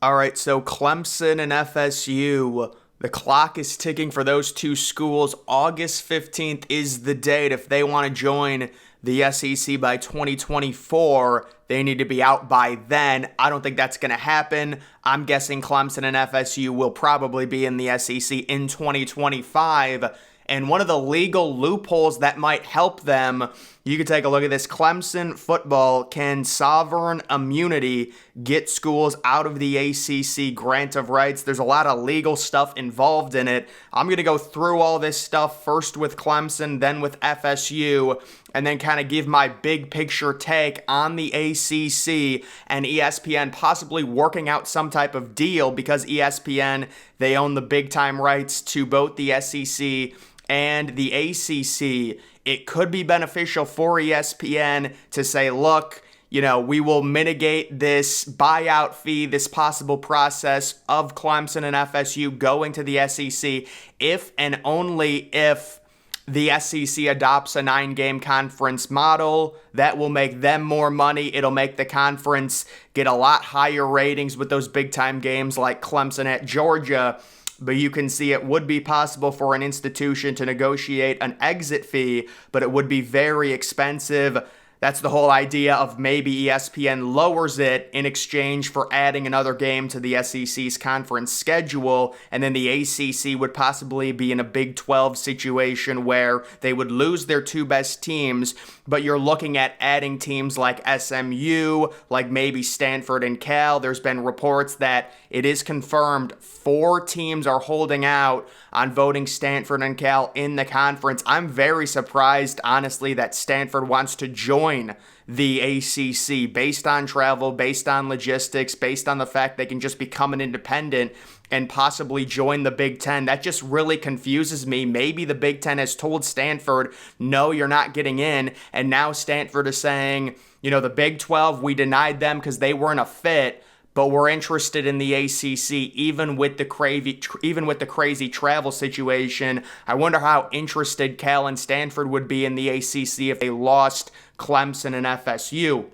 All right, so Clemson and FSU, the clock is ticking for those two schools. August 15th is the date. If they want to join the SEC by 2024, they need to be out by then. I don't think that's going to happen. I'm guessing Clemson and FSU will probably be in the SEC in 2025. And one of the legal loopholes that might help them, you can take a look at this. Clemson football, can sovereign immunity get schools out of the ACC grant of rights? There's a lot of legal stuff involved in it. I'm going to go through all this stuff first with Clemson, then with FSU, and then kind of give my big picture take on the ACC and ESPN possibly working out some type of deal, because ESPN, they own the big time rights to both the SEC and the ACC. It could be beneficial for ESPN to say, look, we will mitigate this buyout fee, this possible process of Clemson and FSU going to the SEC if and only if the SEC adopts a 9-game conference model. That will make them more money. It'll make the conference get a lot higher ratings with those big-time games like Clemson at Georgia. But you can see it would be possible for an institution to negotiate an exit fee, but it would be very expensive. That's the whole idea of maybe ESPN lowers it in exchange for adding another game to the SEC's conference schedule, and then the ACC would possibly be in a Big 12 situation where they would lose their two best teams, but you're looking at adding teams like SMU, like maybe Stanford and Cal. There's been reports that it is confirmed 4 teams are holding out on voting Stanford and Cal in the conference. I'm very surprised, honestly, that Stanford wants to join the ACC based on travel, based on logistics, based on the fact they can just become an independent and possibly join the Big Ten. That just really confuses me. Maybe the Big Ten has told Stanford, no, you're not getting in. And now Stanford is saying, the Big 12, we denied them because they weren't a fit, but we're interested in the ACC even with the crazy travel situation. I wonder how interested Cal and Stanford would be in the ACC if they lost Clemson and FSU.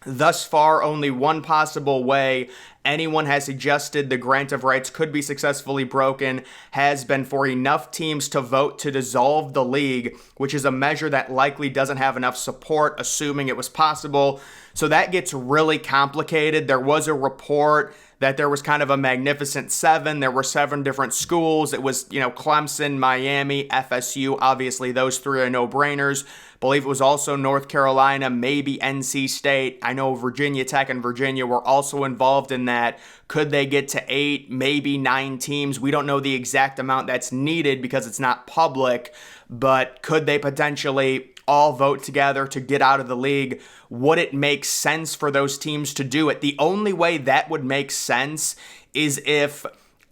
Thus far, only one possible way anyone has suggested the grant of rights could be successfully broken has been for enough teams to vote to dissolve the league, which is a measure that likely doesn't have enough support, assuming it was possible. So that gets really complicated. There was a report that there was kind of a magnificent 7. There were 7 different schools. It was, Clemson, Miami, FSU. Obviously, those 3 are no-brainers. Believe it was also North Carolina, maybe NC State. I know Virginia Tech and Virginia were also involved in that. Could they get to 8, maybe 9 teams? We don't know the exact amount that's needed because it's not public, but could they potentially all vote together to get out of the league? Would it make sense for those teams to do it? The only way that would make sense is if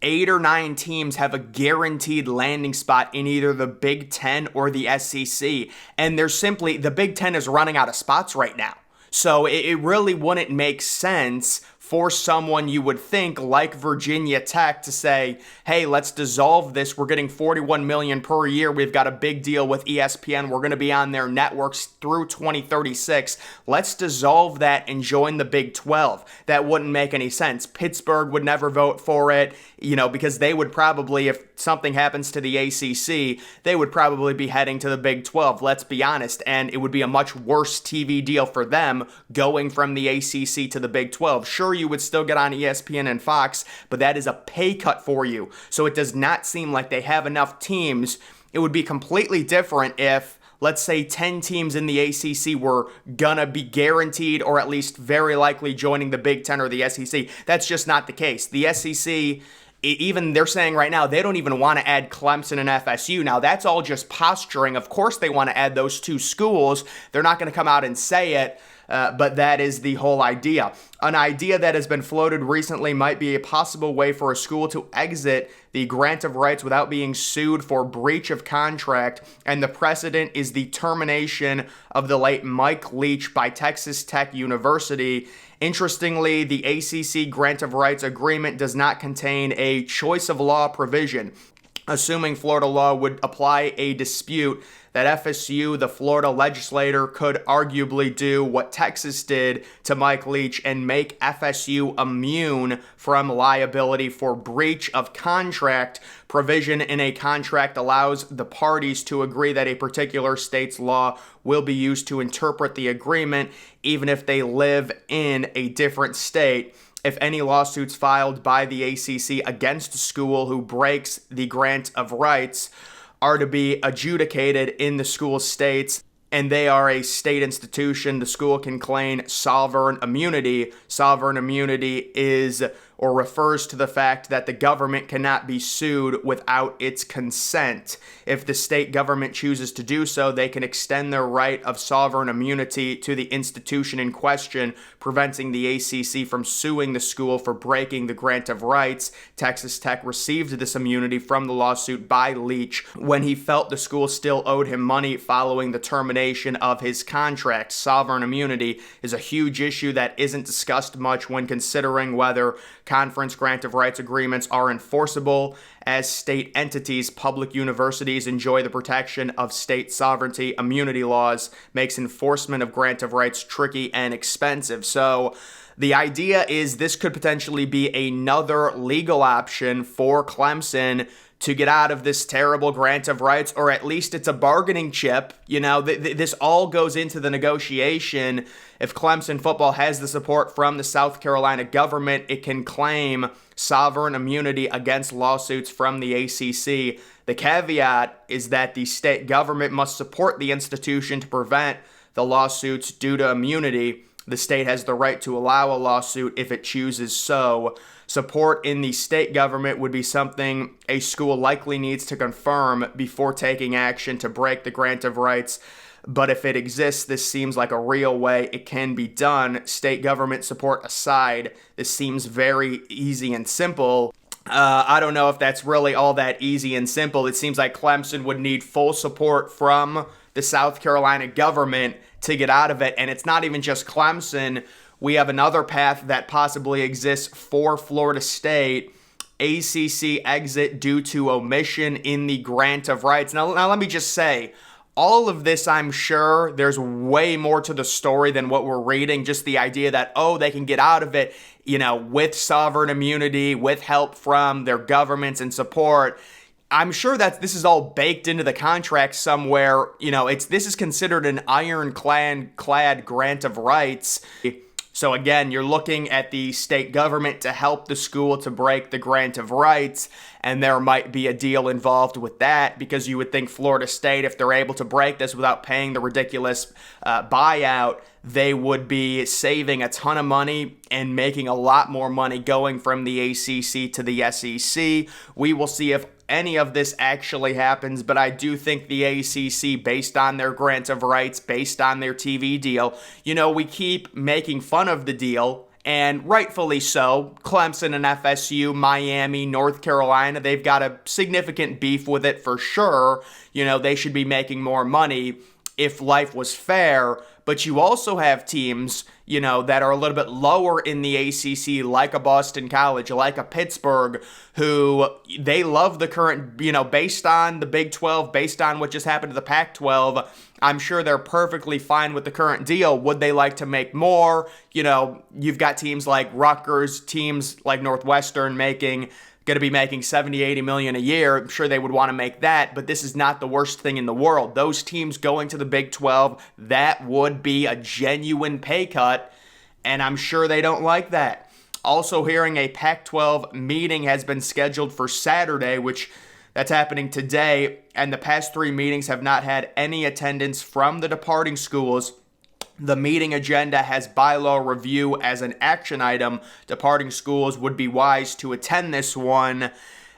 8 or 9 teams have a guaranteed landing spot in either the Big Ten or the SEC. And the Big Ten is running out of spots right now. So it really wouldn't make sense for someone you would think like Virginia Tech to say, hey, let's dissolve this. We're getting $41 million per year. We've got a big deal with ESPN. We're going to be on their networks through 2036. Let's dissolve that and join the Big 12. That wouldn't make any sense. Pittsburgh would never vote for it, because they would probably, if something happens to the ACC, they would probably be heading to the Big 12, let's be honest, and it would be a much worse TV deal for them going from the ACC to the Big 12. Sure, you would still get on ESPN and Fox, but that is a pay cut for you. So it does not seem like they have enough teams. It would be completely different if, let's say, 10 teams in the ACC were gonna be guaranteed or at least very likely joining the Big Ten or the SEC. That's just not the case. The SEC, even they're saying right now, they don't even want to add Clemson and FSU. Now, that's all just posturing. Of course they want to add those 2 schools. They're not going to come out and say it, but that is the whole idea. An idea that has been floated recently might be a possible way for a school to exit the grant of rights without being sued for breach of contract, and the precedent is the termination of the late Mike Leach by Texas Tech University. Interestingly, the ACC grant of rights agreement does not contain a choice of law provision. assuming Florida law would apply a dispute, that FSU, the Florida legislator, could arguably do what Texas did to Mike Leach and make FSU immune from liability for breach of contract. Provision in a contract allows the parties to agree that a particular state's law will be used to interpret the agreement, even if they live in a different state. If any lawsuits filed by the ACC against a school who breaks the grant of rights are to be adjudicated in the school states, and they are a state institution, the school can claim sovereign immunity. Sovereign immunity is or refers to the fact that the government cannot be sued without its consent. If the state government chooses to do so, they can extend their right of sovereign immunity to the institution in question, preventing the ACC from suing the school for breaking the grant of rights. Texas Tech received this immunity from the lawsuit by Leach when he felt the school still owed him money following the termination of his contract. Sovereign immunity is a huge issue that isn't discussed much when considering whether conference grant of rights agreements are enforceable. As state entities, public universities enjoy the protection of state sovereignty. Immunity laws makes enforcement of grant of rights tricky and expensive. So the idea is this could potentially be another legal option for Clemson to get out of this terrible grant of rights, or at least it's a bargaining chip. You know, this all goes into the negotiation. If Clemson football has the support from the South Carolina government, it can claim sovereign immunity against lawsuits from the ACC. The caveat is that the state government must support the institution to prevent the lawsuits due to immunity. The state has the right to allow a lawsuit if it chooses so. Support in the state government would be something a school likely needs to confirm before taking action to break the grant of rights. But if it exists, this seems like a real way it can be done. State government support aside, this seems very easy and simple. I don't know if that's really all that easy and simple. It seems like Clemson would need full support from the South Carolina government to get out of it. And it's not even just Clemson. We have another path that possibly exists for Florida State. ACC exit due to omission in the grant of rights. Now let me just say, all of this, I'm sure there's way more to the story than what we're reading. Just the idea that, they can get out of it, with sovereign immunity, with help from their governments and support. I'm sure that this is all baked into the contract somewhere. This is considered an ironclad grant of rights. So again, you're looking at the state government to help the school to break the grant of rights, and there might be a deal involved with that, because you would think Florida State, if they're able to break this without paying the ridiculous buyout, they would be saving a ton of money and making a lot more money going from the ACC to the SEC. We will see if any of this actually happens, but I do think the ACC, based on their grant of rights, based on their TV deal, we keep making fun of the deal, and rightfully so. Clemson and FSU, Miami, North Carolina, they've got a significant beef with it for sure. They should be making more money if life was fair. But you also have teams, that are a little bit lower in the ACC, like a Boston College, like a Pittsburgh, who they love the current, based on the Big 12, based on what just happened to the Pac-12, I'm sure they're perfectly fine with the current deal. Would they like to make more? You've got teams like Rutgers, teams like Northwestern going to be making 70, 80 million a year. I'm sure they would want to make that, but this is not the worst thing in the world. Those teams going to the Big 12, that would be a genuine pay cut, and I'm sure they don't like that. Also hearing a Pac-12 meeting has been scheduled for Saturday, which that's happening today, and the past 3 meetings have not had any attendance from the departing schools. The meeting agenda has bylaw review as an action item. Departing schools would be wise to attend this one.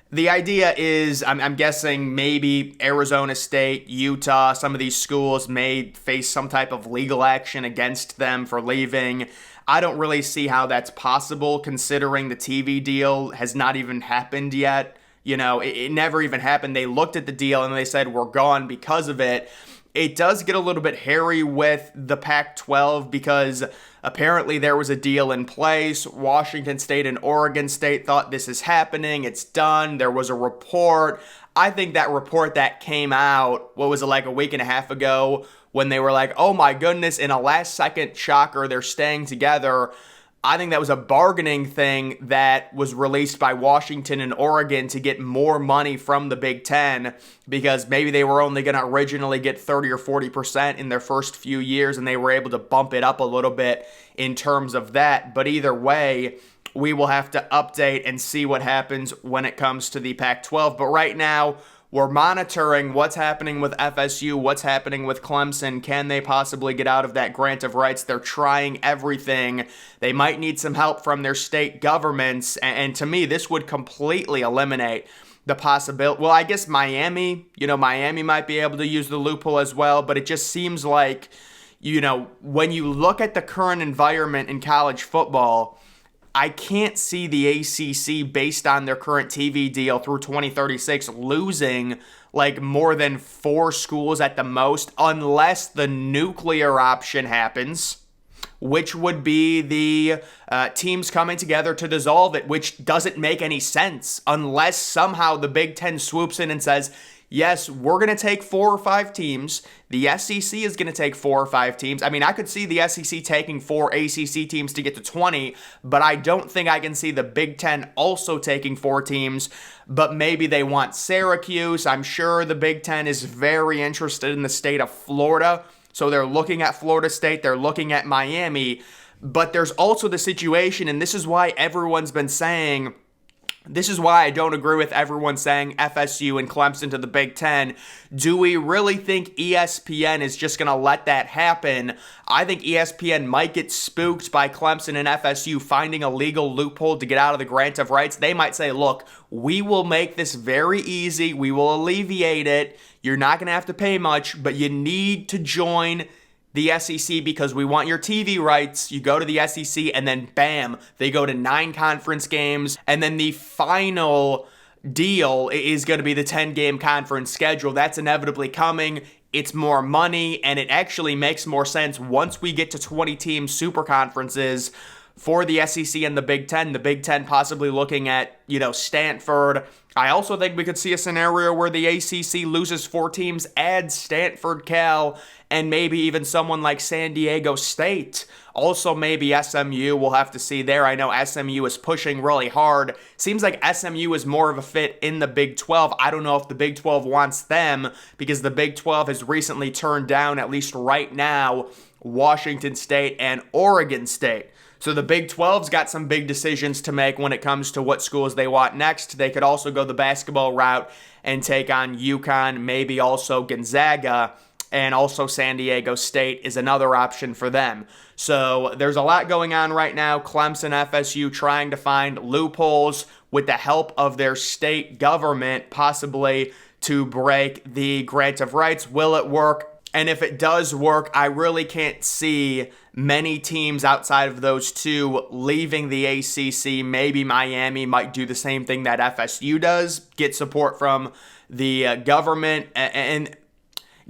The idea is, I'm guessing maybe Arizona State, Utah, some of these schools may face some type of legal action against them for leaving. I don't really see how that's possible, considering the TV deal has not even happened yet. It never even happened. They looked at the deal and they said, we're gone because of it. It does get a little bit hairy with the Pac-12 because apparently there was a deal in place. Washington State and Oregon State thought this is happening. It's done. There was a report. I think that report that came out, what was it, like a week and a half ago, when they were like, oh my goodness, in a last second shocker, they're staying together. I think that was a bargaining thing that was released by Washington and Oregon to get more money from the Big Ten, because maybe they were only going to originally get 30 or 40% in their first few years, and they were able to bump it up a little bit in terms of that. But either way, we will have to update and see what happens when it comes to the Pac-12. But right now, we're monitoring what's happening with FSU, what's happening with Clemson. Can they possibly get out of that grant of rights? They're trying everything. They might need some help from their state governments. And to me, this would completely eliminate the possibility. Well, I guess Miami might be able to use the loophole as well. But it just seems like, when you look at the current environment in college football, I can't see the ACC, based on their current TV deal through 2036, losing like more than 4 schools at the most, unless the nuclear option happens, which would be the teams coming together to dissolve it, which doesn't make any sense unless somehow the Big Ten swoops in and says, yes, we're going to take 4 or 5 teams. The SEC is going to take 4 or 5 teams. I mean, I could see the SEC taking 4 ACC teams to get to 20, but I don't think I can see the Big Ten also taking 4 teams. But maybe they want Syracuse. I'm sure the Big Ten is very interested in the state of Florida. So they're looking at Florida State. They're looking at Miami. But there's also the situation, and this is why everyone's been saying, this is why I don't agree with everyone saying FSU and Clemson to the Big Ten. Do we really think ESPN is just going to let that happen? I think ESPN might get spooked by Clemson and FSU finding a legal loophole to get out of the grant of rights. They might say, look, we will make this very easy. We will alleviate it. You're not going to have to pay much, but you need to join the SEC because we want your TV rights. You go to the SEC and then bam, they go to 9 conference games, and then the final deal is going to be the 10-game conference schedule. That's inevitably coming. It's more money, and it actually makes more sense once we get to 20-team super conferences for the SEC and the Big Ten possibly looking at, Stanford. I also think we could see a scenario where the ACC loses 4 teams, adds Stanford, Cal, and maybe even someone like San Diego State. Also, maybe SMU. We'll have to see there. I know SMU is pushing really hard. Seems like SMU is more of a fit in the Big 12. I don't know if the Big 12 wants them, because the Big 12 has recently turned down, at least right now, Washington State and Oregon State. So the Big 12's got some big decisions to make when it comes to what schools they want next. They could also go the basketball route and take on UConn, maybe also Gonzaga, and also San Diego State is another option for them. So there's a lot going on right now. Clemson, FSU trying to find loopholes with the help of their state government, possibly to break the grant of rights. Will it work? And if it does work, I really can't see many teams outside of those 2 leaving the ACC. Maybe Miami might do the same thing that FSU does, get support from the government and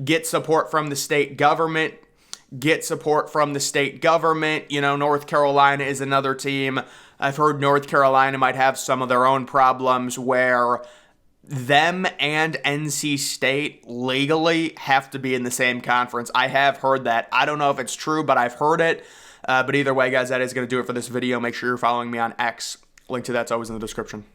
get support from the state government, North Carolina is another team. I've heard North Carolina might have some of their own problems where them and NC State legally have to be in the same conference. I have heard that. I don't know if it's true, but I've heard it. But either way, guys, that is going to do it for this video. Make sure you're following me on X. Link to that's always in the description.